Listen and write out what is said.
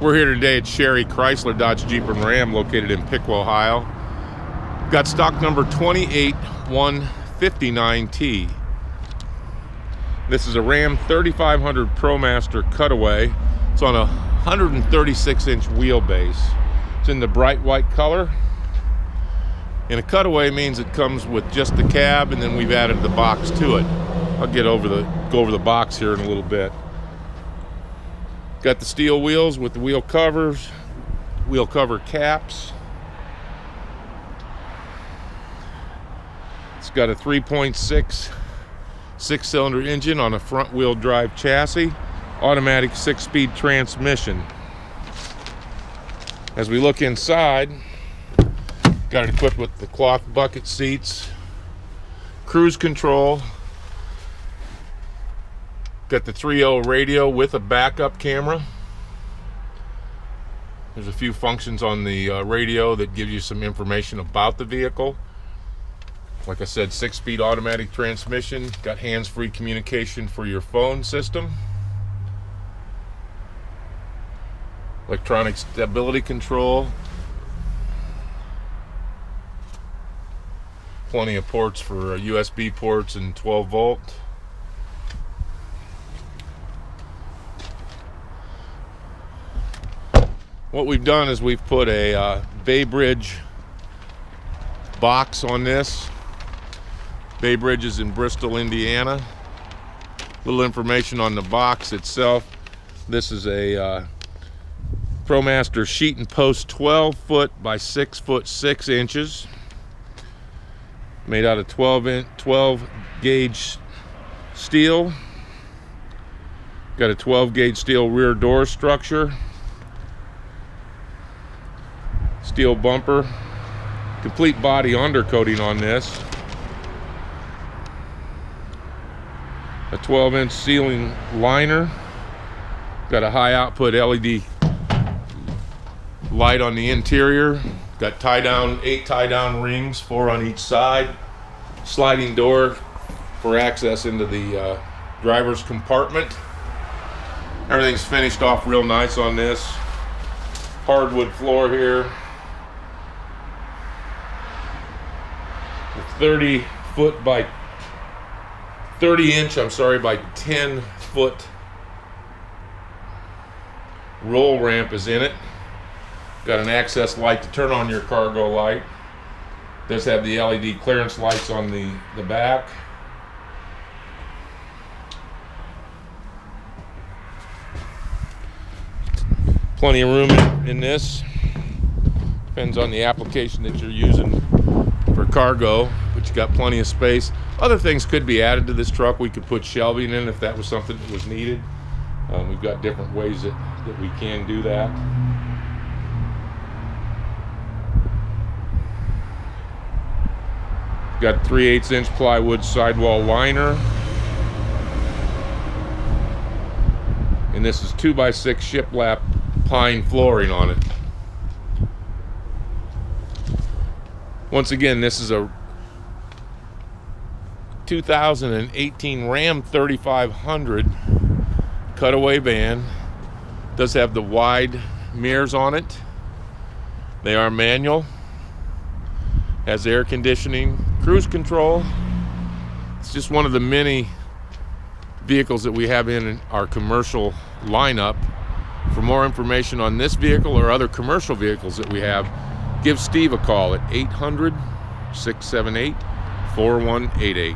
We're here today at Sherry Chrysler Dodge Jeep and Ram, located in Piqua, Ohio. Got stock number 28159T. This is a Ram 3500 ProMaster cutaway. It's on a 136-inch wheelbase. It's in the bright white color. And a cutaway means it comes with just the cab, and then we've added the box to it. I'll go over the box here in a little bit. Got the steel wheels with the wheel covers, wheel cover caps. It's got a 3.6 six-cylinder engine on a front-wheel drive chassis, automatic 6-speed transmission. As we look inside, got it equipped with the cloth bucket seats, cruise control. Got the 3.0 radio with a backup camera. There's a few functions on the radio that give you some information about the vehicle. Like I said, 6-speed automatic transmission. Got hands-free communication for your phone system. Electronic stability control. Plenty of ports for USB ports and 12 volt. What we've done is we've put a Bay Bridge box on this. Bay Bridge is in Bristol, Indiana. Little information on the box itself. This is a ProMaster sheet and post 12 foot by 6 foot 6 inches. Made out of 12 gauge steel. Got a 12 gauge steel rear door structure. Steel bumper, complete body undercoating on this, a 12-inch ceiling liner, got a high output LED light on the interior, got 8 tie-down rings, 4 on each side, sliding door for access into the driver's compartment. Everything's finished off real nice on this. Hardwood floor here. 30 inch by 10 foot roll ramp is in it. Got an access light to turn on your cargo light. Does have the LED clearance lights on the back. Plenty of room in this. Depends on the application that you're using for cargo, but you got plenty of space. Other things could be added to this truck. We could put shelving in if that was something that was needed. We've got different ways that we can do that. Got 3/8 inch plywood sidewall liner. And this is 2x6 shiplap pine flooring on it. Once again, this is a 2018 Ram 3500 cutaway van. Does have the wide mirrors on it. They are manual. Has air conditioning, cruise control. It's just one of the many vehicles that we have in our commercial lineup. For more information on this vehicle or other commercial vehicles that we have, give Steve a call at 800-678-4188.